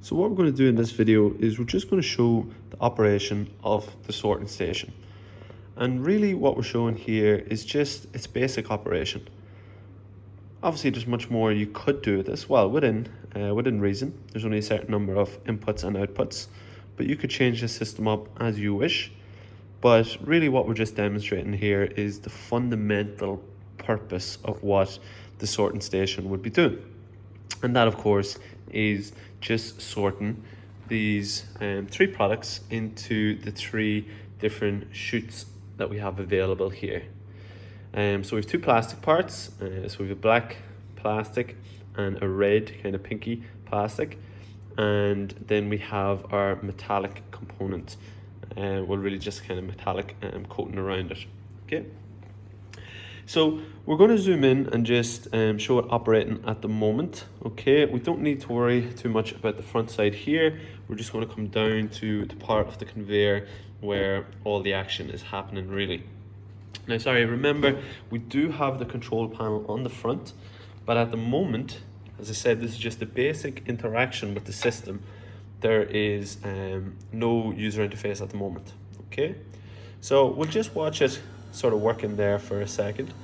So what we're going to do in this video is we're just going to show the operation of the sorting station. And really what we're showing here is just its basic operation. Obviously there's much more you could do with this, well, within reason. There's only a certain number of inputs and outputs, but you could change the system up as you wish. But really what we're just demonstrating here is the fundamental purpose of what the sorting station would be doing. And that of course is just sorting these three products into the three different chutes that we have available here. So we have two plastic parts, so we have a black plastic and a red kind of pinky plastic, and then we have our metallic component, well really just kind of metallic coating around it. Okay. So we're going to zoom in and just show it operating at the moment. Okay, we don't need to worry too much about the front side here. We're just going to come down to the part of the conveyor where all the action is happening really. Now sorry, remember we do have the control panel on the front, but at the moment, as I said, this is just a basic interaction with the system. There is no user interface at the moment. Okay, so we'll just watch it sort of working there for a second,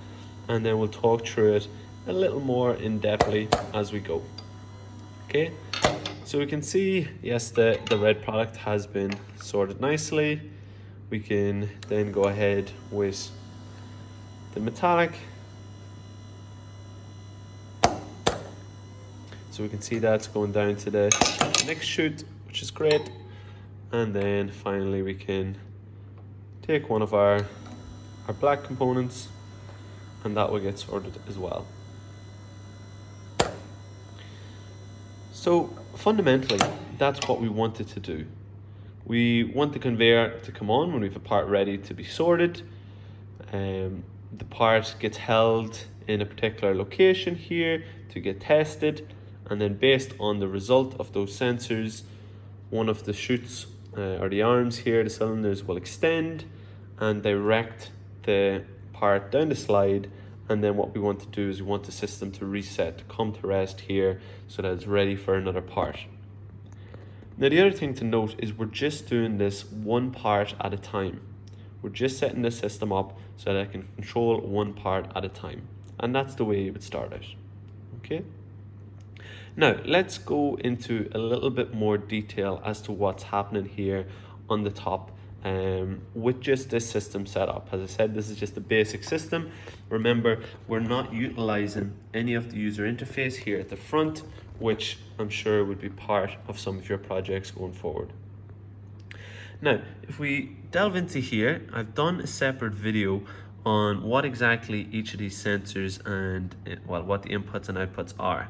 and then we'll talk through it a little more in-depthly as we go. Okay, so we can see, yes, the red product has been sorted nicely. We can then go ahead with the metallic. So we can see that's going down to the next chute, which is great. And then finally we can take one of our black components, and that will get sorted as well. So fundamentally, that's what we wanted to do. We want the conveyor to come on when we have a part ready to be sorted. The part gets held in a particular location here to get tested, and then based on the result of those sensors, one of the chutes or the arms here, the cylinders, will extend and direct the part down the slide, and then what we want to do is we want the system to reset, to come to rest here so that it's ready for another part. Now the other thing to note is we're just doing this one part at a time. We're just setting the system up so that I can control one part at a time, and that's the way it would start out. Okay. Now let's go into a little bit more detail as to what's happening here on the top with just this system set up. As I said, this is just a basic system. Remember, we're not utilizing any of the user interface here at the front, which I'm sure would be part of some of your projects going forward. Now, if we delve into here, I've done a separate video on what exactly each of these sensors and well, what the inputs and outputs are.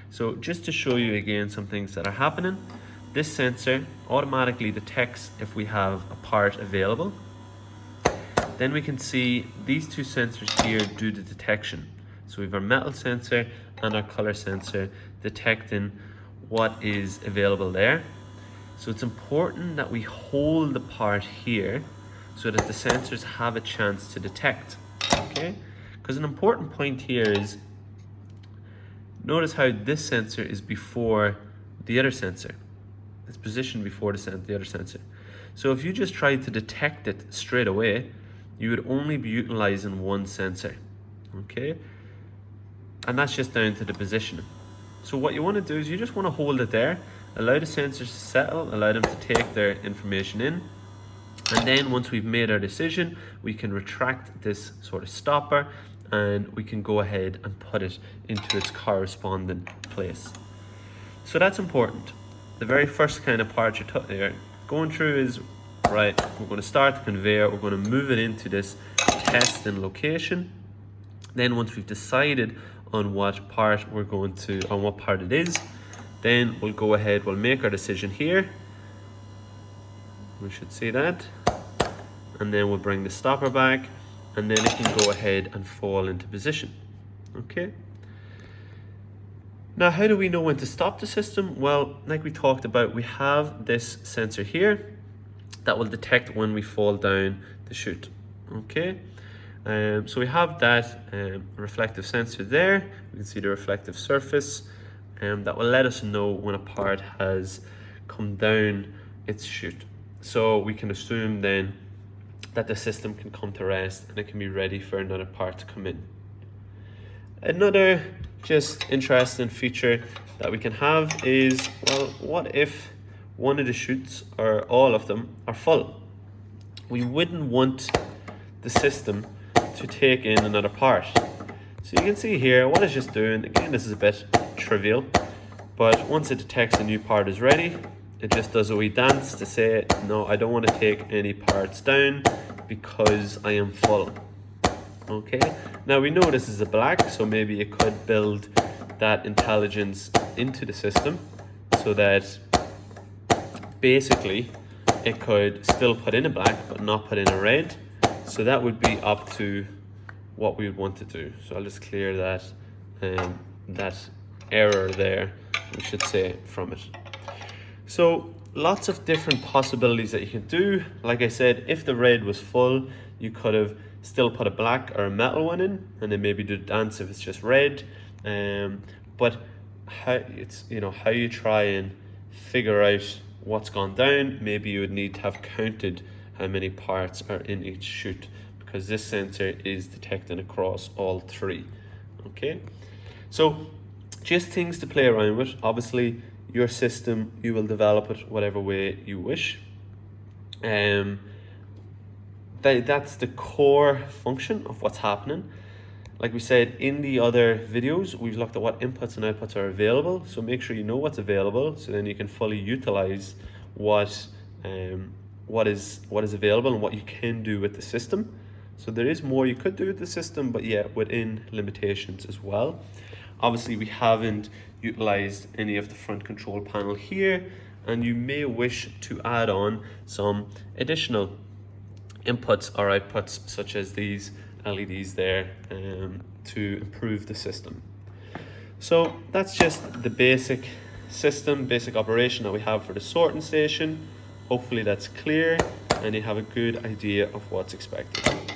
So just to show you again some things that are happening, this sensor automatically detects if we have a part available. Then we can see these two sensors here do the detection. So we have our metal sensor and our color sensor detecting what is available there. So it's important that we hold the part here so that the sensors have a chance to detect. Okay? Because an important point here is, notice how this sensor is before the other sensor. It's positioned before the other sensor. So if you just try to detect it straight away, you would only be utilizing one sensor. Okay? And that's just down to the positioning. So what you want to do is you just want to hold it there, allow the sensors to settle, allow them to take their information in, and then once we've made our decision, we can retract this sort of stopper and we can go ahead and put it into its corresponding place. So that's important. The very first kind of part you're going through is, right, we're going to start the conveyor, we're going to move it into this testing location. Then once we've decided on what part it is, then we'll go ahead, we'll make our decision here. We should see that. And then we'll bring the stopper back, and then it can go ahead and fall into position. Okay. Now, how do we know when to stop the system? Well, like we talked about, we have this sensor here that will detect when we fall down the chute. Okay. So we have that reflective sensor there. We can see the reflective surface that will let us know when a part has come down its chute. So we can assume then that the system can come to rest and it can be ready for another part to come in. Another just interesting feature that we can have is, well, what if one of the chutes or all of them are full? We wouldn't want the system to take in another part. So you can see here what it's just doing. Again, this is a bit trivial, but once it detects a new part is ready, it just does a wee dance to say, no, I don't want to take any parts down because I am full. Okay, now we know this is a black, so maybe it could build that intelligence into the system so that basically it could still put in a black but not put in a red. So that would be up to what we would want to do. So I'll just clear that that error there, we should say, from it. So lots of different possibilities that you can do. Like I said, if the red was full, you could have still put a black or a metal one in, and then maybe do the dance if it's just red. But how you try and figure out what's gone down, maybe you would need to have counted how many parts are in each chute, because this sensor is detecting across all three. Okay, so just things to play around with. Obviously your system, you will develop it whatever way you wish. That's the core function of what's happening. Like we said in the other videos, we've looked at what inputs and outputs are available. So make sure you know what's available, so then you can fully utilize what is available and what you can do with the system. So there is more you could do with the system, but yeah, within limitations as well. Obviously we haven't utilized any of the front control panel here, and you may wish to add on some additional inputs or outputs such as these LEDs there to improve the system. So that's just the basic system, basic operation that we have for the sorting station. Hopefully that's clear and you have a good idea of what's expected.